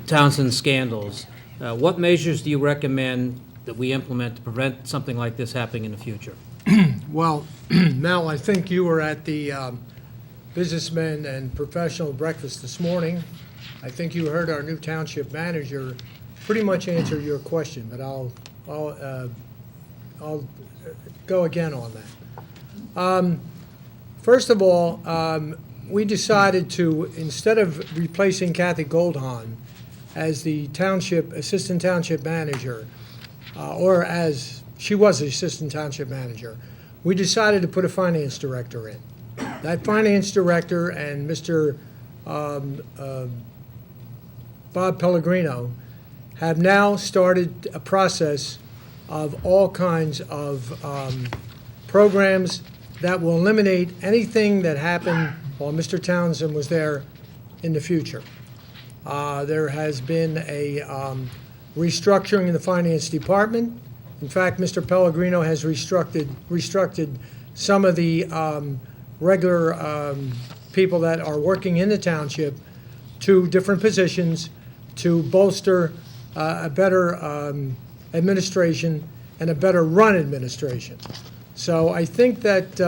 Townsend scandals, what measures do you recommend that we implement to prevent something like this happening in the future? Well, Mel, I think you were at the businessmen and professional breakfast this morning. I think you heard our new township manager pretty much answer your question, but I'll go again on that. First of all, we decided to, instead of replacing Kathy Goldhahn as the assistant township manager, or as she was the assistant township manager, we decided to put a finance director in. That finance director and Mr. Bob Pellegrino have now started a process of all kinds of programs that will eliminate anything that happened while Mr. Townsend was there in the future. There has been a restructuring in the finance department. In fact, Mr. Pellegrino has restructured some of the regular people that are working in the township to different positions to bolster a better administration and a better run administration. So I think that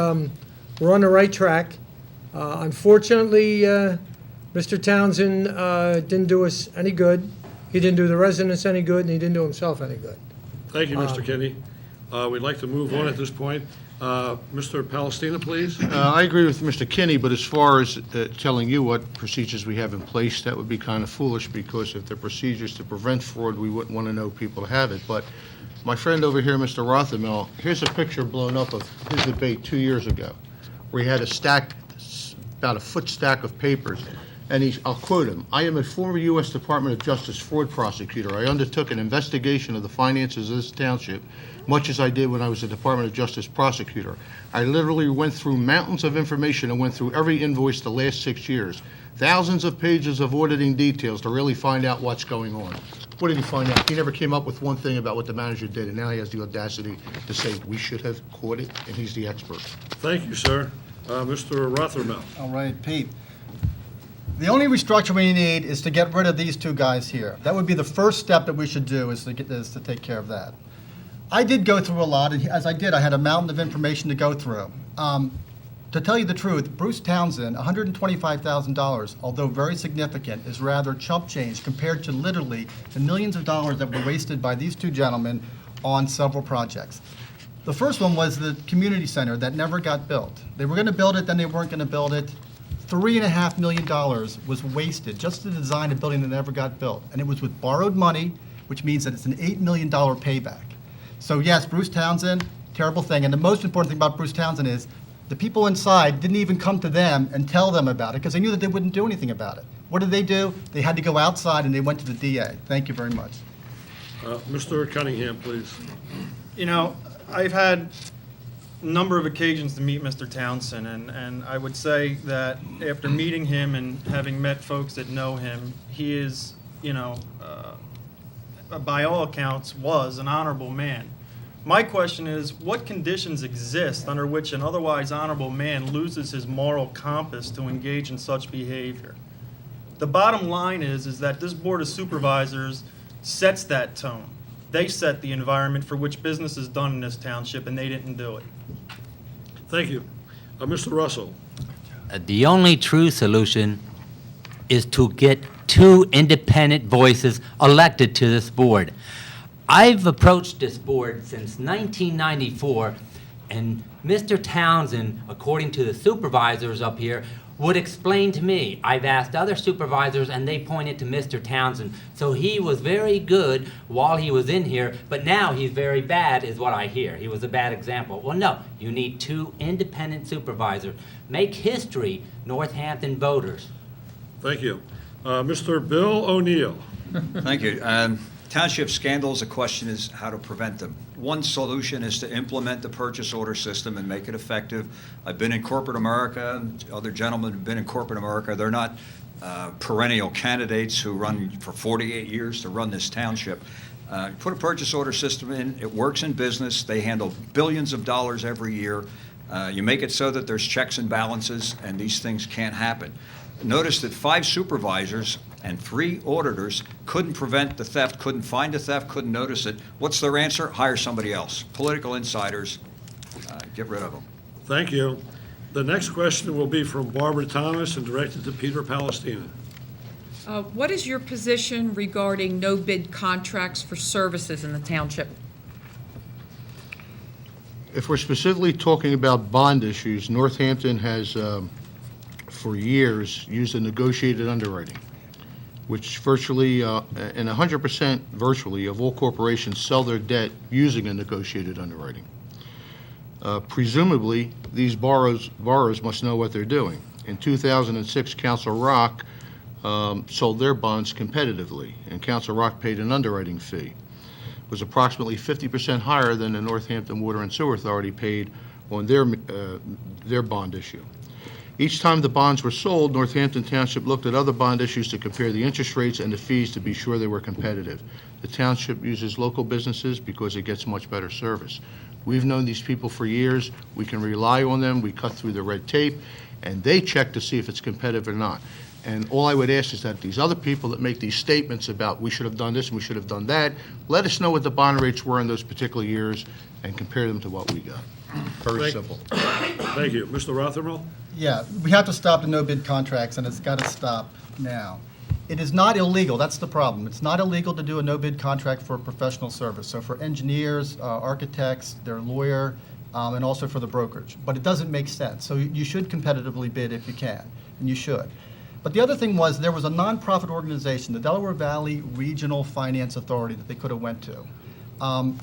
we're on the right track. Unfortunately, Mr. Townsend didn't do us any good. He didn't do the residents any good, and he didn't do himself any good. Thank you, Mr. Kinney. We'd like to move on at this point. Mr. Palestina, please. I agree with Mr. Kinney, but as far as telling you what procedures we have in place, that would be kind of foolish, because if there are procedures to prevent fraud, we wouldn't want to know people have it. But my friend over here, Mr. Rothermel, here's a picture blown up of his debate 2 years ago, where he had a stack, about a foot stack of papers. And I'll quote him, "I am a former U.S. Department of Justice fraud prosecutor. I undertook an investigation of the finances of this township, much as I did when I was a Department of Justice prosecutor. I literally went through mountains of information and went through every invoice the last 6 years. Thousands of pages of auditing details to really find out what's going on." What did he find out? He never came up with one thing about what the manager did, and now he has the audacity to say we should have caught it, and he's the expert. Thank you, sir. Mr. Rothermel. All right, Pete. The only restructure we need is to get rid of these two guys here. That would be the first step that we should do, is to take care of that. I did go through a lot, and as I did, I had a mountain of information to go through. To tell you the truth, Bruce Townsend, $125,000, although very significant, is rather chump change compared to literally the millions of dollars that were wasted by these two gentlemen on several projects. The first one was the community center that never got built. They were going to build it, then they weren't going to build it. $3.5 million was wasted just to design a building that never got built. And it was with borrowed money, which means that it's an $8 million payback. So yes, Bruce Townsend, terrible thing. And the most important thing about Bruce Townsend is the people inside didn't even come to them and tell them about it, because they knew that they wouldn't do anything about it. What did they do? They had to go outside, and they went to the DA. Thank you very much. Mr. Cunningham, please. You know, I've had a number of occasions to meet Mr. Townsend, and I would say that after meeting him and having met folks that know him, he is, you know, by all accounts, was an honorable man. My question is, what conditions exist under which an otherwise honorable man loses his moral compass to engage in such behavior? The bottom line is that this Board of Supervisors sets that tone. They set the environment for which business is done in this township, and they didn't do it. Thank you. Mr. Russell. The only true solution is to get two independent voices elected to this board. I've approached this board since 1994, and Mr. Townsend, according to the supervisors up here, would explain to me. I've asked other supervisors, and they pointed to Mr. Townsend. So he was very good while he was in here, but now he's very bad, is what I hear. He was a bad example. Well, no, you need two independent supervisors. Make history, Northampton voters. Thank you. Mr. Bill O'Neill. Thank you. Township scandals, the question is how to prevent them. One solution is to implement the purchase order system and make it effective. I've been in corporate America, and other gentlemen have been in corporate America. They're not perennial candidates who run for 48 years to run this township. Put a purchase order system in, it works in business. They handle billions of dollars every year. You make it so that there's checks and balances, and these things can't happen. Notice that 5 supervisors and 3 auditors couldn't prevent the theft, couldn't find the theft, couldn't notice it. What's their answer? Hire somebody else. Political insiders, get rid of them. Thank you. The next question will be from Barbara Thomas and directed to Peter Palestina. What is your position regarding no-bid contracts for services in the township? If we're specifically talking about bond issues, Northampton has, for years, used a negotiated underwriting, which virtually, and 100% virtually of all corporations sell their debt using a negotiated underwriting. Presumably, these borrowers must know what they're doing. In 2006, Council Rock sold their bonds competitively, and Council Rock paid an underwriting fee. It was approximately 50% higher than the Northampton Water and Sewer Authority paid on their bond issue. Each time the bonds were sold, Northampton Township looked at other bond issues to compare the interest rates and the fees to be sure they were competitive. The township uses local businesses because it gets much better service. We've known these people for years. We can rely on them. We cut through the red tape, and they check to see if it's competitive or not. And all I would ask is that these other people that make these statements about we should have done this and we should have done that, let us know what the bond rates were in those particular years and compare them to what we got. Very simple. Thank you. Mr. Rothermel? Yeah, we have to stop the no-bid contracts, and it's got to stop now. It is not illegal, that's the problem. It's not illegal to do a no-bid contract for a professional service. So for engineers, architects, their lawyer, and also for the brokerage. But it doesn't make sense. So you should competitively bid if you can, and you should. But the other thing was there was a nonprofit organization, the Delaware Valley Regional Finance Authority, that they could have went to,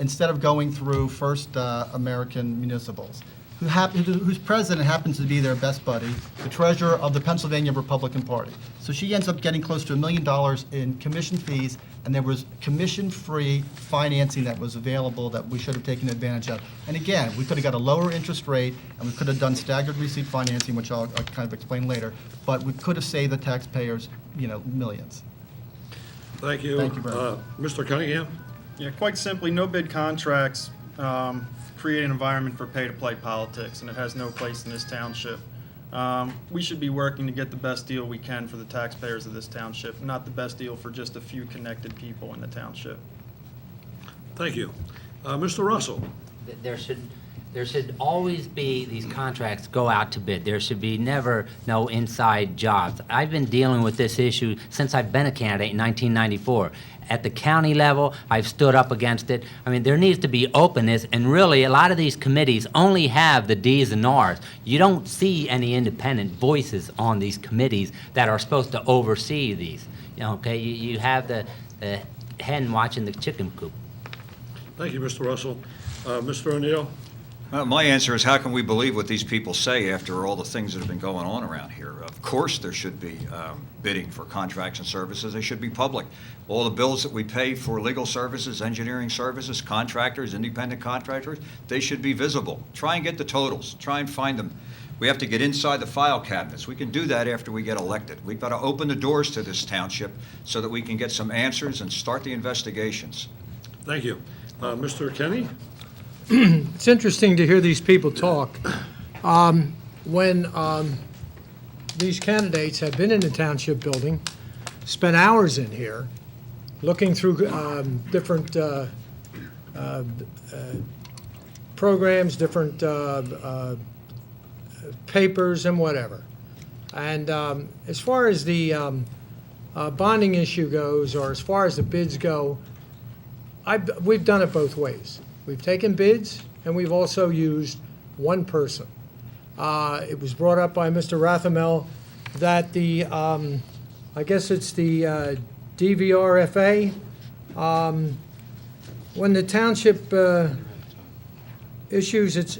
instead of going through First American Municipals, whose president happens to be their best buddy, the treasurer of the Pennsylvania Republican Party. So she ends up getting close to $1 million in commission fees, and there was commission-free financing that was available that we should have taken advantage of. And again, we could have got a lower interest rate, and we could have done staggered receipt financing, which I'll kind of explain later, but we could have saved the taxpayers, millions. Thank you. Thank you very much. Mr. Cunningham? Yeah, quite simply, no bid contracts create an environment for pay-to-play politics, and it has no place in this township. We should be working to get the best deal we can for the taxpayers of this township, not the best deal for just a few connected people in the township. Thank you. Mr. Russell? There should always be, these contracts go out to bid. There should be never no inside jobs. I've been dealing with this issue since I've been a candidate in 1994. At the county level, I've stood up against it. I mean, there needs to be openness, and really, a lot of these committees only have the Ds and Rs. You don't see any independent voices on these committees that are supposed to oversee these. Okay, you have the hen watching the chicken coop. Thank you, Mr. Russell. Mr. O'Neill? My answer is, how can we believe what these people say after all the things that have been going on around here? Of course there should be bidding for contracts and services. They should be public. All the bills that we pay for legal services, engineering services, contractors, independent contractors, they should be visible. Try and get the totals. Try and find them. We have to get inside the file cabinets. We can do that after we get elected. We've got to open the doors to this township so that we can get some answers and start the investigations. Thank you. Mr. Kenny? It's interesting to hear these people talk. When these candidates have been in the township building, spent hours in here, looking through different programs, different papers and whatever. And as far as the bonding issue goes, or as far as the bids go, we've done it both ways. We've taken bids, and we've also used one person. It was brought up by Mr. Rathamel that the, I guess it's the DVRFA, when the township issues its,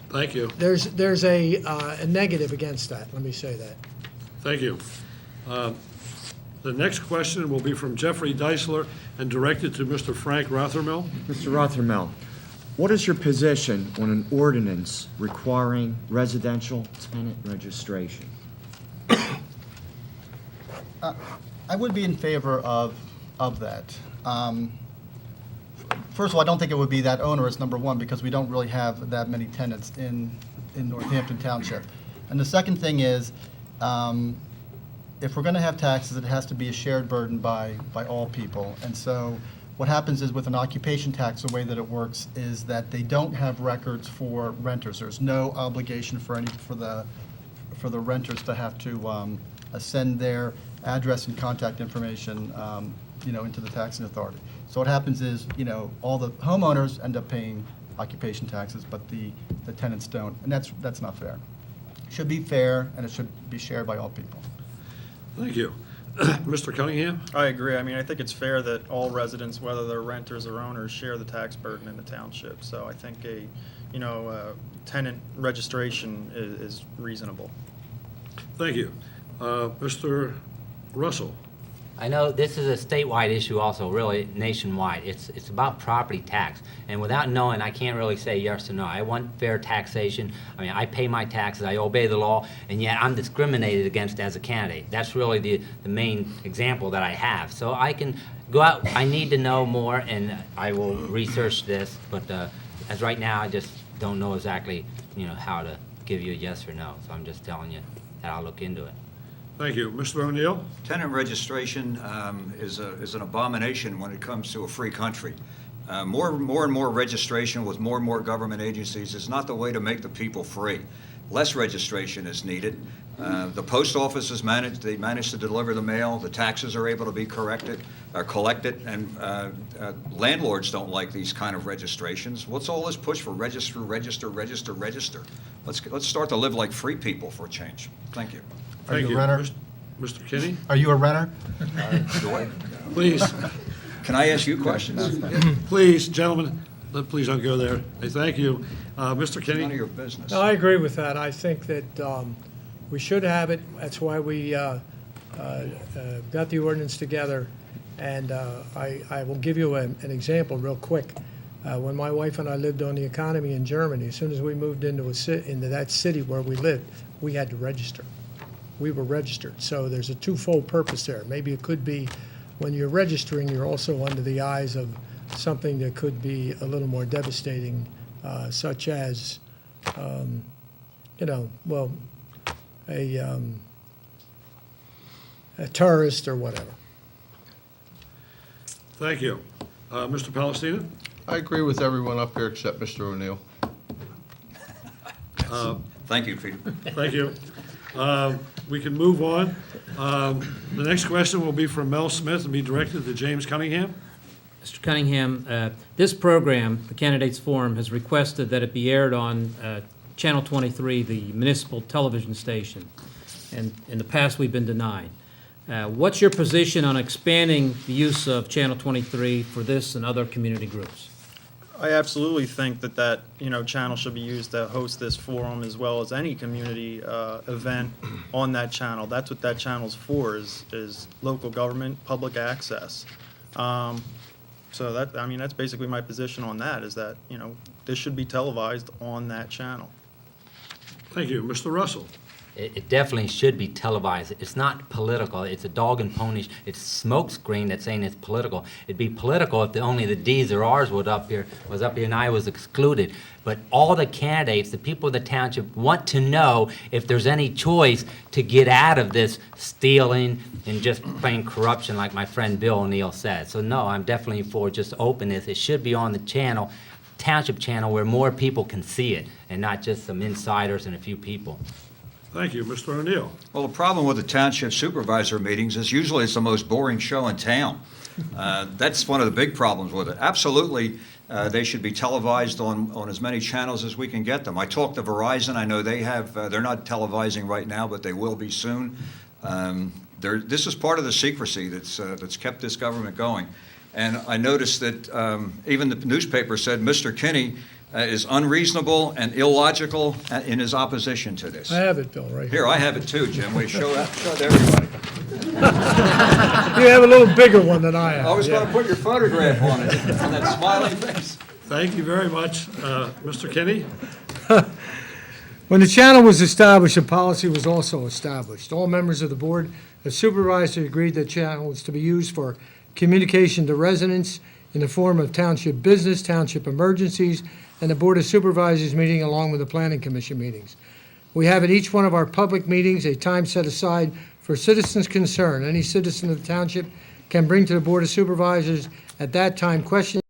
Thank you. there's a negative against that, let me say that. Thank you. The next question will be from Jeffrey Deisler and directed to Mr. Frank Rothermel. Mr. Rothermel, what is your position on an ordinance requiring residential tenant registration? I would be in favor of that. First of all, I don't think it would be that onerous, number one, because we don't really have that many tenants in Northampton Township. And the second thing is, if we're going to have taxes, it has to be a shared burden by all people. And so what happens is with an occupation tax, the way that it works is that they don't have records for renters. There's no obligation for the renters to have to send their address and contact information, into the taxing authority. So what happens is, all the homeowners end up paying occupation taxes, but the tenants don't, and that's not fair. It should be fair, and it should be shared by all people. Thank you. Mr. Cunningham? I agree. I mean, I think it's fair that all residents, whether they're renters or owners, share the tax burden in the township. So I think a tenant registration is reasonable. Thank you. Mr. Russell? I know this is a statewide issue also, really nationwide. It's about property tax. And without knowing, I can't really say yes or no. I want fair taxation. I mean, I pay my taxes, I obey the law, and yet I'm discriminated against as a candidate. That's really the main example that I have. So I can go out, I need to know more, and I will research this. But as right now, I just don't know exactly, how to give you a yes or no. So I'm just telling you that I'll look into it. Thank you. Mr. O'Neill? Tenant registration is an abomination when it comes to a free country. More and more registration with more and more government agencies is not the way to make the people free. Less registration is needed. The post office is managed to deliver the mail. The taxes are able to be collected, and landlords don't like these kind of registrations. What's all this push for register? Let's start to live like free people for a change. Thank you. Are Thank you a renter? Mr. Kinney? Are you a renter? Please, Can I ask you questions? please, gentlemen, please don't go there. Hey, thank you. Mr. None of Kinney? your business. No, I agree with that. I think that we should have it. That's why we got the ordinance together. And I will give you an example real quick. When my wife and I lived on the economy in Germany, as soon as we moved into that city where we lived, we had to register. We were registered. So there's a twofold purpose there. Maybe it could be when you're registering, you're also under the eyes of something that could be a little more devastating, such as, a terrorist or whatever. Thank you. Mr. Palestina? I agree with everyone up here except Mr. O'Neill. Thank you, Peter. Thank you. We can move on. The next question will be from Mel Smith and be directed to James Cunningham. Mr. Cunningham, this program, the Candidates Forum, has requested that it be aired on Channel 23, the municipal television station. And in the past, we've been denied. What's your position on expanding the use of Channel 23 for this and other community groups? I absolutely think that channel should be used to host this forum as well as any community event on that channel. That's what that channel's for, is local government, public access. So that's basically my position on that, is that, this should be televised on that channel. Thank you. Mr. Russell? It definitely should be televised. It's not political. It's a dog and pony. It's smokescreen that's saying it's political. It'd be political if only the D's or R's was up here and I was excluded. But all the candidates, the people of the township, want to know if there's any choice to get out of this stealing and just plain corruption, like my friend Bill O'Neill said. So no, I'm definitely for just openness. It should be on the channel, township channel, where more people can see it and not just some insiders and a few people. Thank you. Mr. O'Neill? Well, the problem with the township supervisor meetings is usually it's the most boring show in town. That's one of the big problems with it. Absolutely, they should be televised on as many channels as we can get them. I talked to Verizon. I know they have, they're not televising right now, but they will be soon. This is part of the secrecy that's kept this government going. And I noticed that even the newspaper said Mr. Kinney is unreasonable and illogical in his opposition to this. I have it, Bill, right here. Here, I have it too, Jim. We show it to everybody. You have a little bigger one than I have. I was going to put your photograph on it, on that smiling face. Thank you very much. Mr. Kinney? When the channel was established, a policy was also established. All members of the Board of Supervisors agreed that channel was to be used for communication to residents in the form of township business, township emergencies, and the Board of Supervisors meeting along with the Planning Commission meetings. We have at each one of our public meetings a time set aside for citizens' concern. Any citizen of the township can bring to the Board of Supervisors at that time questions